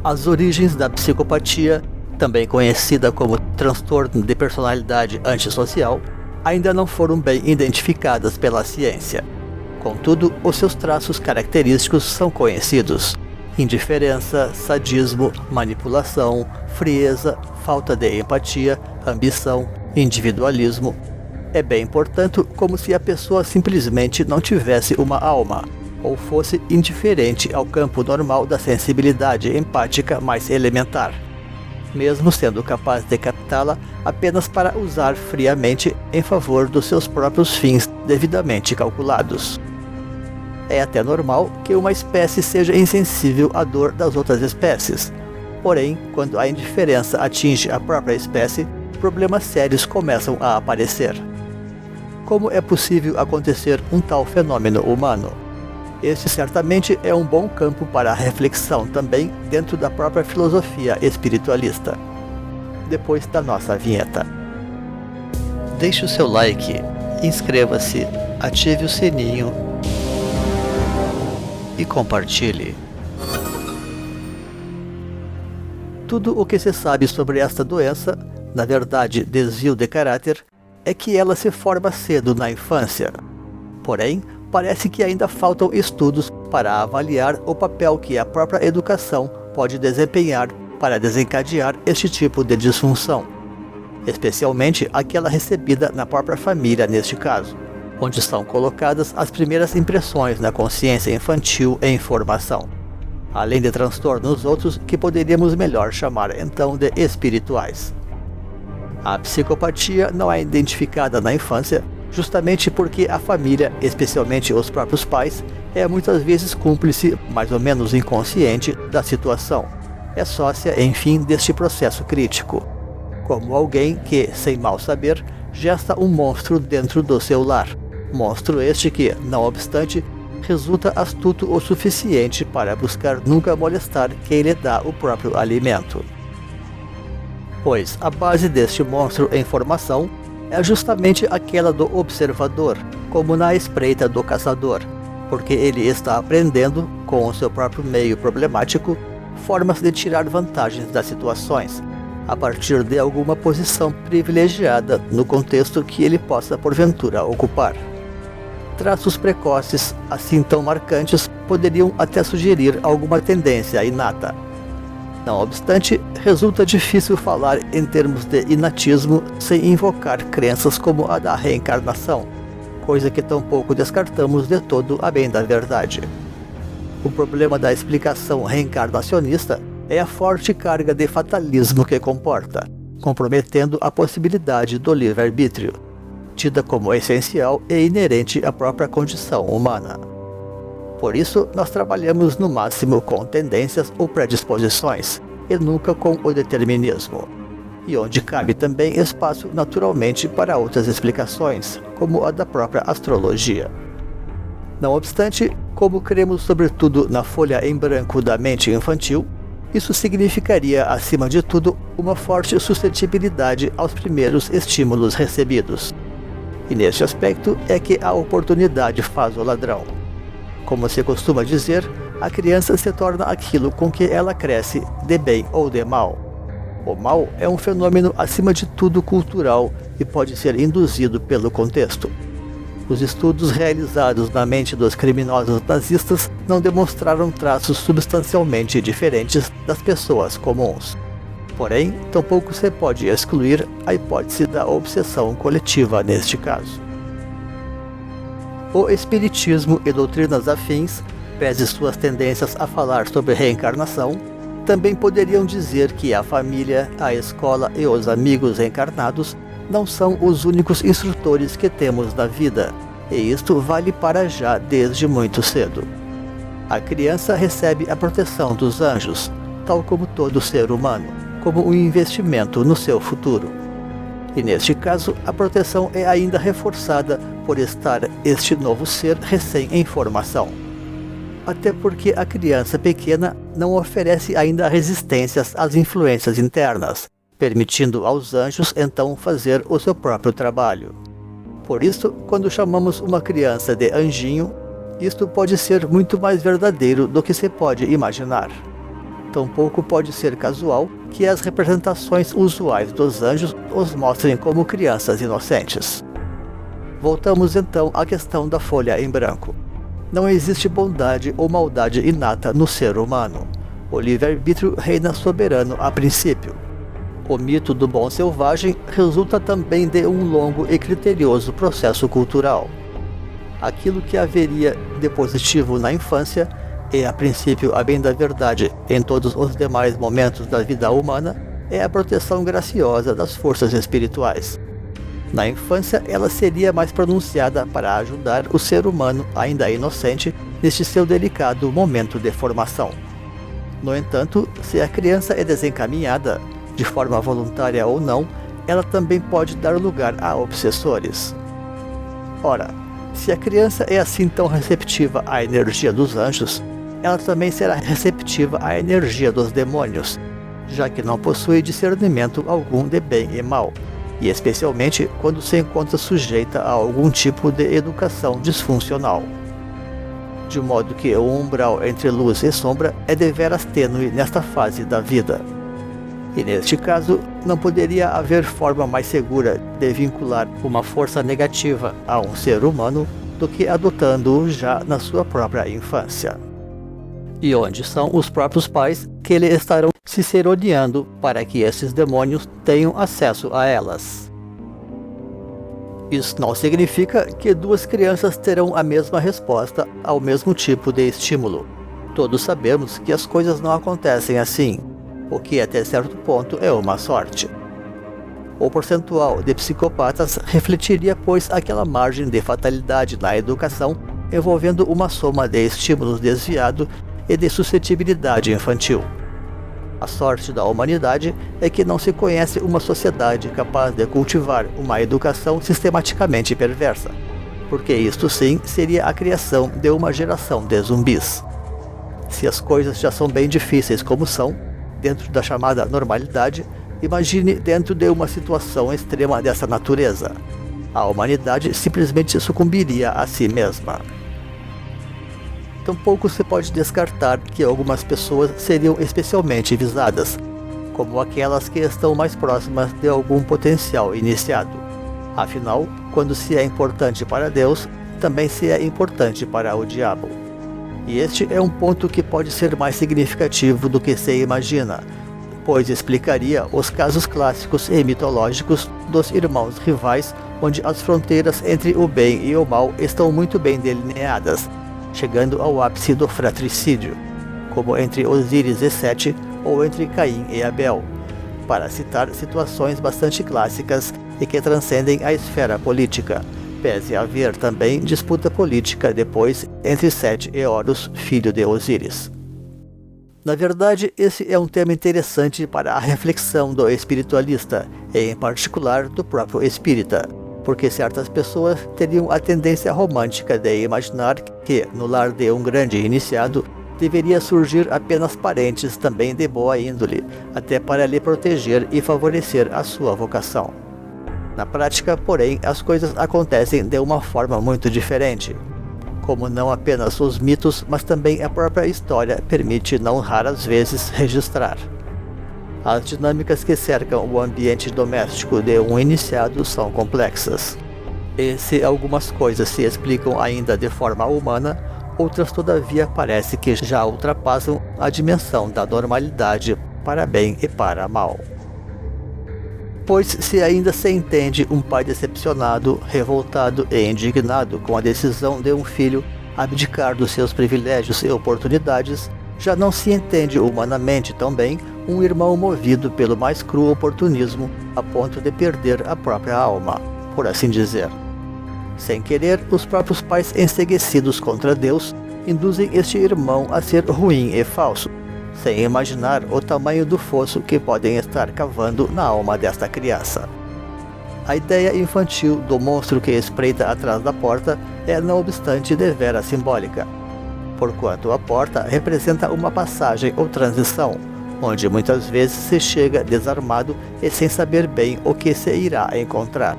As origens da psicopatia, também conhecida como transtorno de personalidade antissocial, ainda não foram bem identificadas pela ciência. Contudo, os seus traços característicos são conhecidos: indiferença, sadismo, manipulação, frieza, falta de empatia, ambição, individualismo. É bem, portanto, como se a pessoa simplesmente não tivesse uma alma, ou fosse indiferente ao campo normal da sensibilidade empática mais elementar, mesmo sendo capaz de captá-la apenas para usar friamente em favor dos seus próprios fins devidamente calculados. É até normal que uma espécie seja insensível à dor das outras espécies. Porém, quando a indiferença atinge a própria espécie, problemas sérios começam a aparecer. Como é possível acontecer um tal fenômeno humano? Este certamente é um bom campo para a reflexão também dentro da própria filosofia espiritualista. Depois da nossa vinheta. Deixe o seu like, inscreva-se, ative o sininho e compartilhe. Tudo o que se sabe sobre esta doença, na verdade desvio de caráter, é que ela se forma cedo na infância. Porém, parece que ainda faltam estudos para avaliar o papel que a própria educação pode desempenhar para desencadear este tipo de disfunção, especialmente aquela recebida na própria família neste caso, onde são colocadas as primeiras impressões na consciência infantil em formação, além de transtornos outros que poderíamos melhor chamar então de espirituais. A psicopatia não é identificada na infância justamente porque a família, especialmente os próprios pais, é muitas vezes cúmplice, mais ou menos inconsciente, da situação. É sócia, enfim, deste processo crítico, como alguém que, sem mal saber, gesta um monstro dentro do seu lar. Monstro este que, não obstante, resulta astuto o suficiente para buscar nunca molestar quem lhe dá o próprio alimento. Pois a base deste monstro em formação é justamente aquela do observador, como na espreita do caçador, porque ele está aprendendo, com o seu próprio meio problemático, formas de tirar vantagens das situações, a partir de alguma posição privilegiada no contexto que ele possa porventura ocupar. Traços precoces, assim tão marcantes, poderiam até sugerir alguma tendência inata. Não obstante, resulta difícil falar em termos de inatismo sem invocar crenças como a da reencarnação, coisa que tampouco descartamos de todo a bem da verdade. O problema da explicação reencarnacionista é a forte carga de fatalismo que comporta, comprometendo a possibilidade do livre-arbítrio, tida como essencial e inerente à própria condição humana. Por isso, nós trabalhamos no máximo com tendências ou predisposições, e nunca com o determinismo, e onde cabe também espaço naturalmente para outras explicações, como a da própria astrologia. Não obstante, como cremos sobretudo na folha em branco da mente infantil, isso significaria, acima de tudo, uma forte suscetibilidade aos primeiros estímulos recebidos. E neste aspecto é que a oportunidade faz o ladrão. Como se costuma dizer, a criança se torna aquilo com que ela cresce, de bem ou de mal. O mal é um fenômeno acima de tudo cultural e pode ser induzido pelo contexto. Os estudos realizados na mente dos criminosos nazistas não demonstraram traços substancialmente diferentes das pessoas comuns. Porém, tampouco se pode excluir a hipótese da obsessão coletiva neste caso. O espiritismo e doutrinas afins, pese suas tendências a falar sobre reencarnação, também poderiam dizer que a família, a escola e os amigos reencarnados não são os únicos instrutores que temos na vida, e isto vale para já desde muito cedo. A criança recebe a proteção dos anjos, tal como todo ser humano, como um investimento no seu futuro. E neste caso, a proteção é ainda reforçada por estar este novo ser recém em formação. Até porque a criança pequena não oferece ainda resistências às influências internas, permitindo aos anjos então fazer o seu próprio trabalho. Por isso, quando chamamos uma criança de anjinho, isto pode ser muito mais verdadeiro do que se pode imaginar. Tampouco pode ser casual que as representações usuais dos anjos os mostrem como crianças inocentes. Voltamos então à questão da folha em branco. Não existe bondade ou maldade inata no ser humano. O livre-arbítrio reina soberano a princípio. O mito do bom selvagem resulta também de um longo e criterioso processo cultural. Aquilo que haveria de positivo na infância, e a princípio a bem da verdade em todos os demais momentos da vida humana, é a proteção graciosa das forças espirituais. Na infância, ela seria mais pronunciada para ajudar o ser humano ainda inocente neste seu delicado momento de formação. No entanto, se a criança é desencaminhada, de forma voluntária ou não, ela também pode dar lugar a obsessores. Ora, se a criança é assim tão receptiva à energia dos anjos, ela também será receptiva à energia dos demônios, já que não possui discernimento algum de bem e mal, e especialmente quando se encontra sujeita a algum tipo de educação disfuncional. De modo que o umbral entre luz e sombra é deveras tênue nesta fase da vida. E neste caso, não poderia haver forma mais segura de vincular uma força negativa a um ser humano do que adotando-o já na sua própria infância. E onde são os próprios pais que lhe estarão ciceroneando para que esses demônios tenham acesso a elas. Isso não significa que duas crianças terão a mesma resposta ao mesmo tipo de estímulo. Todos sabemos que as coisas não acontecem assim, o que até certo ponto é uma sorte. O percentual de psicopatas refletiria, pois, aquela margem de fatalidade na educação envolvendo uma soma de estímulos desviados e de suscetibilidade infantil. A sorte da humanidade é que não se conhece uma sociedade capaz de cultivar uma educação sistematicamente perversa, porque isto sim seria a criação de uma geração de zumbis. Se as coisas já são bem difíceis como são, dentro da chamada normalidade, imagine dentro de uma situação extrema dessa natureza. A humanidade simplesmente sucumbiria a si mesma. Tampouco se pode descartar que algumas pessoas seriam especialmente visadas, como aquelas que estão mais próximas de algum potencial iniciado. Afinal, quando se é importante para Deus, também se é importante para o diabo. E este é um ponto que pode ser mais significativo do que se imagina, pois explicaria os casos clássicos e mitológicos dos irmãos rivais, onde as fronteiras entre o bem e o mal estão muito bem delineadas, chegando ao ápice do fratricídio, como entre Osíris e Sete ou entre Caim e Abel, para citar situações bastante clássicas e que transcendem a esfera política, pese a haver também disputa política depois entre Sete e Horus, filho de Osíris. Na verdade, esse é um tema interessante para a reflexão do espiritualista, e em particular do próprio espírita, porque certas pessoas teriam a tendência romântica de imaginar que, no lar de um grande iniciado, deveria surgir apenas parentes também de boa índole, até para lhe proteger e favorecer a sua vocação. Na prática, porém, as coisas acontecem de uma forma muito diferente, como não apenas os mitos, mas também a própria história permite não raras vezes registrar. As dinâmicas que cercam o ambiente doméstico de um iniciado são complexas. E se algumas coisas se explicam ainda de forma humana, outras todavia parece que já ultrapassam a dimensão da normalidade para bem e para mal. Pois se ainda se entende um pai decepcionado, revoltado e indignado com a decisão de um filho abdicar dos seus privilégios e oportunidades, já não se entende humanamente também um irmão movido pelo mais cru oportunismo a ponto de perder a própria alma, por assim dizer. Sem querer, os próprios pais enceguecidos contra Deus induzem este irmão a ser ruim e falso, sem imaginar o tamanho do fosso que podem estar cavando na alma desta criança. A ideia infantil do monstro que espreita atrás da porta é, não obstante, devera simbólica, porquanto a porta representa uma passagem ou transição, onde muitas vezes se chega desarmado e sem saber bem o que se irá encontrar.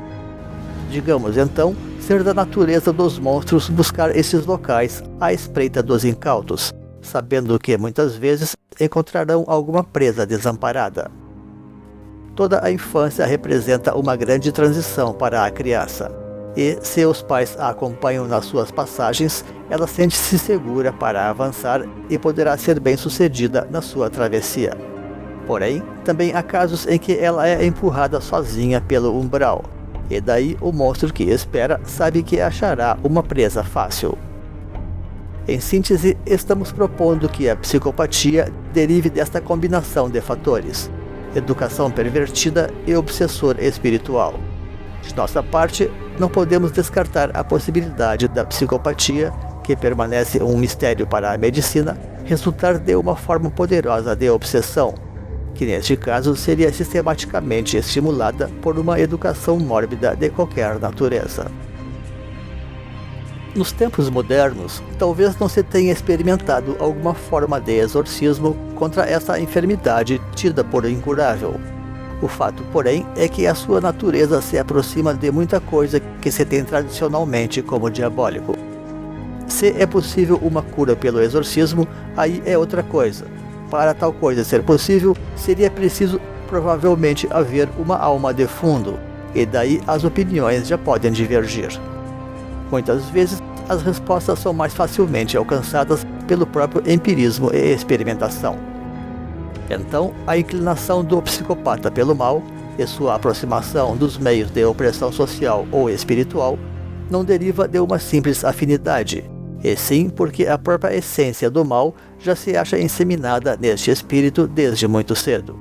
Digamos então ser da natureza dos monstros buscar esses locais à espreita dos incautos, sabendo que muitas vezes encontrarão alguma presa desamparada. Toda a infância representa uma grande transição para a criança, e se os pais a acompanham nas suas passagens, ela sente-se segura para avançar e poderá ser bem-sucedida na sua travessia. Porém, também há casos em que ela é empurrada sozinha pelo umbral, e daí o monstro que espera sabe que achará uma presa fácil. Em síntese, estamos propondo que a psicopatia derive desta combinação de fatores: educação pervertida e obsessor espiritual. De nossa parte, não podemos descartar a possibilidade da psicopatia, que permanece um mistério para a medicina, resultar de uma forma poderosa de obsessão, que neste caso seria sistematicamente estimulada por uma educação mórbida de qualquer natureza. Nos tempos modernos, talvez não se tenha experimentado alguma forma de exorcismo contra essa enfermidade tida por incurável. O fato, porém, é que a sua natureza se aproxima de muita coisa que se tem tradicionalmente como diabólico. Se é possível uma cura pelo exorcismo, aí é outra coisa. Para tal coisa ser possível, seria preciso provavelmente haver uma alma de fundo, e daí as opiniões já podem divergir. Muitas vezes, as respostas são mais facilmente alcançadas pelo próprio empirismo e experimentação. Então, a inclinação do psicopata pelo mal e sua aproximação dos meios de opressão social ou espiritual não deriva de uma simples afinidade, e sim porque a própria essência do mal já se acha inseminada neste espírito desde muito cedo.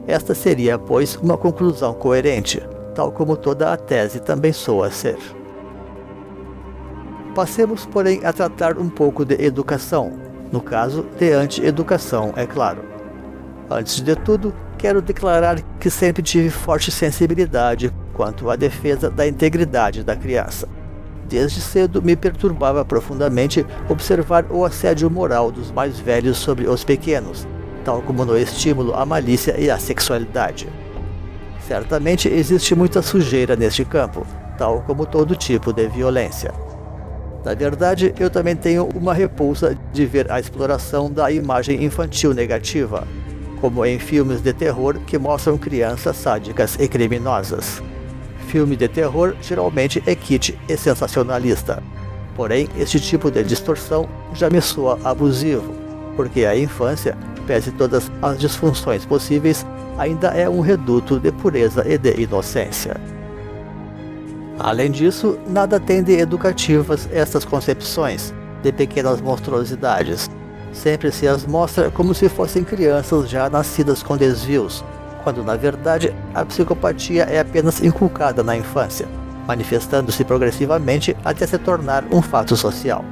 Esta seria, pois, uma conclusão coerente, tal como toda a tese também soa ser. Passemos, porém, a tratar um pouco de educação, no caso, de anti-educação, é claro. Antes de tudo, quero declarar que sempre tive forte sensibilidade quanto à defesa da integridade da criança. Desde cedo me perturbava profundamente observar o assédio moral dos mais velhos sobre os pequenos, tal como no estímulo à malícia e à sexualidade. Certamente existe muita sujeira neste campo, tal como todo tipo de violência. Na verdade, eu também tenho uma repulsa de ver a exploração da imagem infantil negativa, como em filmes de terror que mostram crianças sádicas e criminosas. Filme de terror geralmente é kitsch e sensacionalista. Porém, este tipo de distorção já me soa abusivo, porque a infância, pese todas as disfunções possíveis, ainda é um reduto de pureza e de inocência. Além disso, nada tem de educativas estas concepções de pequenas monstruosidades. Sempre se as mostra como se fossem crianças já nascidas com desvios, quando na verdade a psicopatia é apenas inculcada na infância, manifestando-se progressivamente até se tornar um fato social.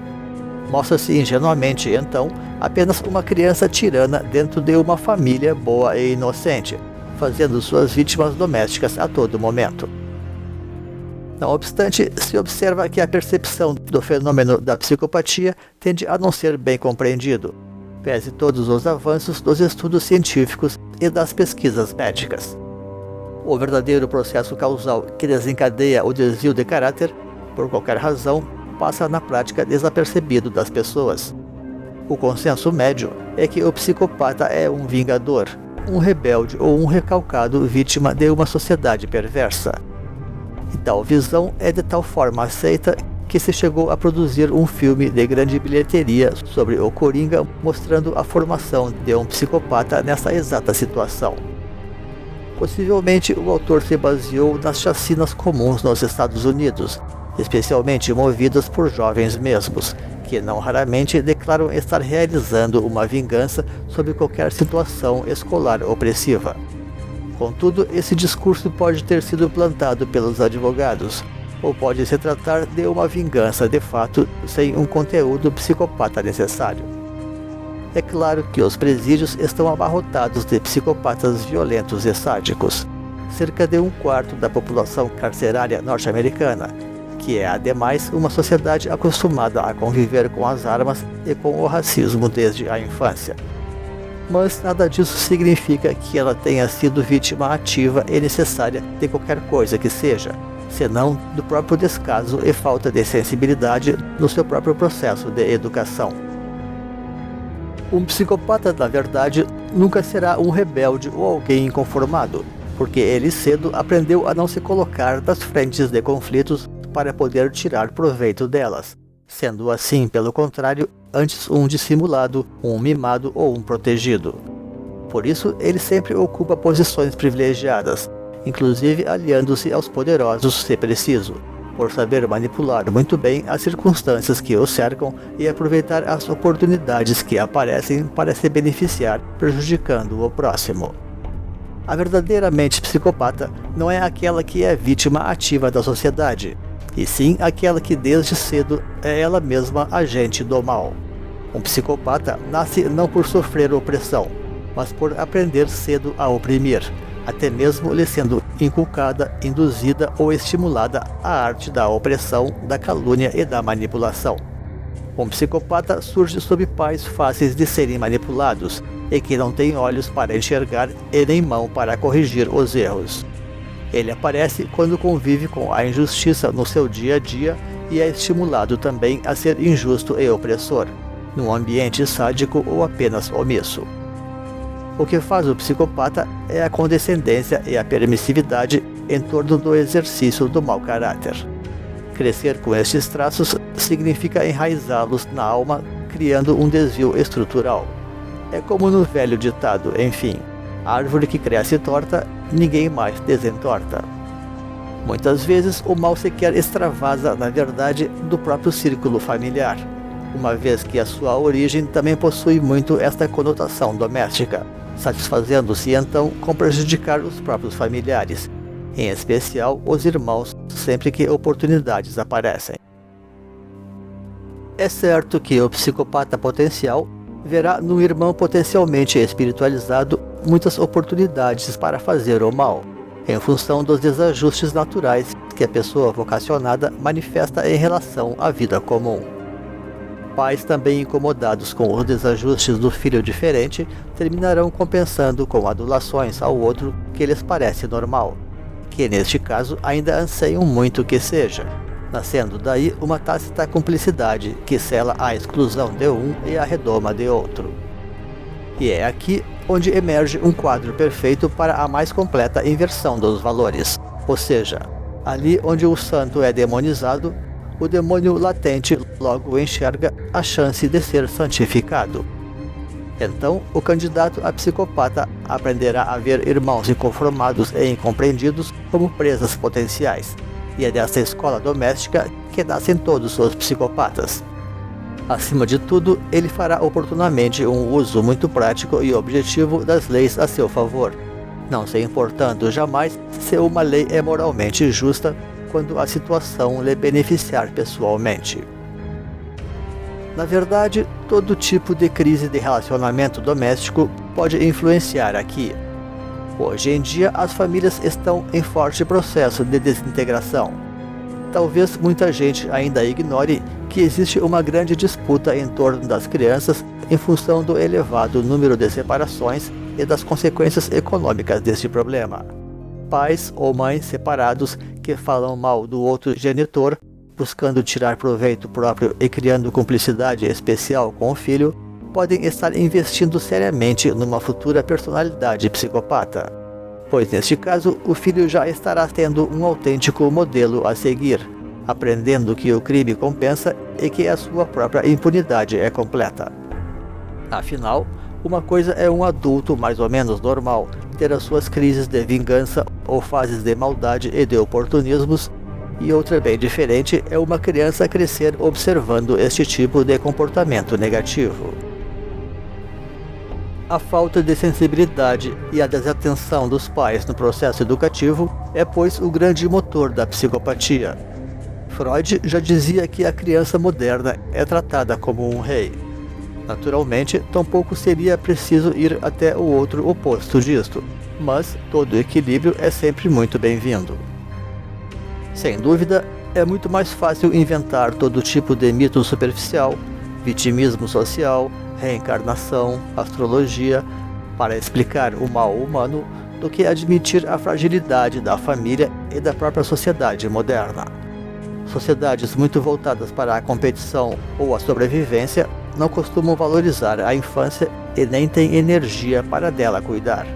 Mostra-se ingenuamente, então, apenas uma criança tirana dentro de uma família boa e inocente, fazendo suas vítimas domésticas a todo momento. Não obstante, se observa que a percepção do fenômeno da psicopatia tende a não ser bem compreendido, pese todos os avanços dos estudos científicos e das pesquisas médicas. O verdadeiro processo causal que desencadeia o desvio de caráter, por qualquer razão, passa na prática desapercebido das pessoas. O consenso médio é que o psicopata é um vingador, um rebelde ou um recalcado vítima de uma sociedade perversa. E tal visão é de tal forma aceita que se chegou a produzir um filme de grande bilheteria sobre o Coringa, mostrando a formação de um psicopata nessa exata situação. Possivelmente o autor se baseou nas chacinas comuns nos Estados Unidos, especialmente movidas por jovens mesmos, que não raramente declaram estar realizando uma vingança sobre qualquer situação escolar opressiva. Contudo, esse discurso pode ter sido plantado pelos advogados, ou pode se tratar de uma vingança de fato sem um conteúdo psicopata necessário. É claro que os presídios estão abarrotados de psicopatas violentos e sádicos, cerca de 1/4 da população carcerária norte-americana, que é ademais uma sociedade acostumada a conviver com as armas e com o racismo desde a infância. Mas nada disso significa que ela tenha sido vítima ativa e necessária de qualquer coisa que seja, senão do próprio descaso e falta de sensibilidade no seu próprio processo de educação. Um psicopata, na verdade, nunca será um rebelde ou alguém inconformado, porque ele cedo aprendeu a não se colocar nas frentes de conflitos para poder tirar proveito delas, sendo assim, pelo contrário, antes um dissimulado, um mimado ou um protegido. Por isso, ele sempre ocupa posições privilegiadas, inclusive aliando-se aos poderosos se preciso, por saber manipular muito bem as circunstâncias que o cercam e aproveitar as oportunidades que aparecem para se beneficiar, prejudicando o próximo. A verdadeira mente psicopata não é aquela que é vítima ativa da sociedade, e sim aquela que desde cedo é ela mesma agente do mal. Um psicopata nasce não por sofrer opressão, mas por aprender cedo a oprimir, até mesmo lhe sendo inculcada, induzida ou estimulada a arte da opressão, da calúnia e da manipulação. Um psicopata surge sob pais fáceis de serem manipulados e que não têm olhos para enxergar e nem mão para corrigir os erros. Ele aparece quando convive com a injustiça no seu dia a dia e é estimulado também a ser injusto e opressor, num ambiente sádico ou apenas omisso. O que faz o psicopata é a condescendência e a permissividade em torno do exercício do mau caráter. Crescer com estes traços significa enraizá-los na alma, criando um desvio estrutural. É como no velho ditado, enfim, árvore que cresce torta, ninguém mais desentorta. Muitas vezes o mal sequer extravasa, na verdade, do próprio círculo familiar, uma vez que a sua origem também possui muito esta conotação doméstica, satisfazendo-se então com prejudicar os próprios familiares, em especial os irmãos, sempre que oportunidades aparecem. É certo que o psicopata potencial verá no irmão potencialmente espiritualizado muitas oportunidades para fazer o mal, em função dos desajustes naturais que a pessoa vocacionada manifesta em relação à vida comum. Pais também incomodados com os desajustes do filho diferente terminarão compensando com adulações ao outro que lhes parece normal, que neste caso ainda anseiam muito que seja, nascendo daí uma tácita cumplicidade que sela a exclusão de um e a redoma de outro. E é aqui onde emerge um quadro perfeito para a mais completa inversão dos valores, ou seja, ali onde o santo é demonizado, o demônio latente logo enxerga a chance de ser santificado. Então, o candidato a psicopata aprenderá a ver irmãos inconformados e incompreendidos como presas potenciais, e é dessa escola doméstica que nascem todos os psicopatas. Acima de tudo, ele fará oportunamente um uso muito prático e objetivo das leis a seu favor, não se importando jamais se uma lei é moralmente justa quando a situação lhe beneficiar pessoalmente. Na verdade, todo tipo de crise de relacionamento doméstico pode influenciar aqui. Hoje em dia, as famílias estão em forte processo de desintegração. Talvez muita gente ainda ignore que existe uma grande disputa em torno das crianças em função do elevado número de separações e das consequências econômicas deste problema. Pais ou mães separados que falam mal do outro genitor, buscando tirar proveito próprio e criando cumplicidade especial com o filho, podem estar investindo seriamente numa futura personalidade psicopata, pois neste caso o filho já estará tendo um autêntico modelo a seguir, aprendendo que o crime compensa e que a sua própria impunidade é completa. Afinal, uma coisa é um adulto mais ou menos normal ter as suas crises de vingança ou fases de maldade e de oportunismos, e outra bem diferente é uma criança crescer observando este tipo de comportamento negativo. A falta de sensibilidade e a desatenção dos pais no processo educativo é, pois, o grande motor da psicopatia. Freud já dizia que a criança moderna é tratada como um rei. Naturalmente, tampouco seria preciso ir até o outro oposto disto, mas todo equilíbrio é sempre muito bem-vindo. Sem dúvida, é muito mais fácil inventar todo tipo de mito superficial, vitimismo social, reencarnação, astrologia, para explicar o mal humano, do que admitir a fragilidade da família e da própria sociedade moderna. Sociedades muito voltadas para a competição ou a sobrevivência não costumam valorizar a infância e nem têm energia para dela cuidar.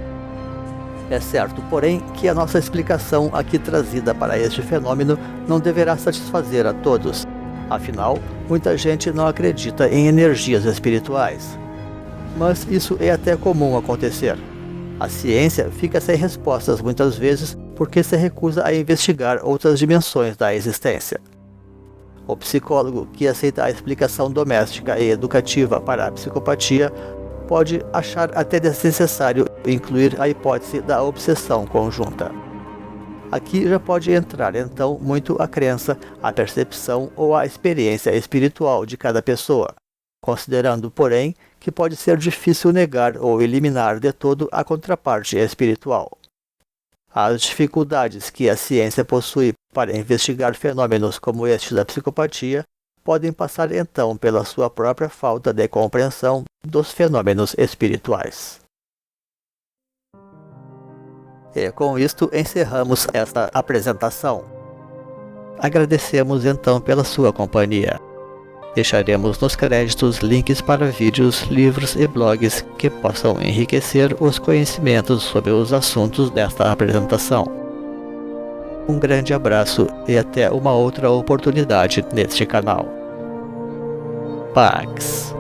É certo, porém, que a nossa explicação aqui trazida para este fenômeno não deverá satisfazer a todos. Afinal, muita gente não acredita em energias espirituais. Mas isso é até comum acontecer. A ciência fica sem respostas muitas vezes porque se recusa a investigar outras dimensões da existência. O psicólogo que aceita a explicação doméstica e educativa para a psicopatia pode achar até desnecessário incluir a hipótese da obsessão conjunta. Aqui já pode entrar então muito a crença, a percepção ou a experiência espiritual de cada pessoa, considerando, porém, que pode ser difícil negar ou eliminar de todo a contraparte espiritual. As dificuldades que a ciência possui para investigar fenômenos como este da psicopatia podem passar então pela sua própria falta de compreensão dos fenômenos espirituais. E com isto encerramos esta apresentação. Agradecemos então pela sua companhia. Deixaremos nos créditos links para vídeos, livros e blogs que possam enriquecer os conhecimentos sobre os assuntos desta apresentação. Um grande abraço e até uma outra oportunidade neste canal. Pax.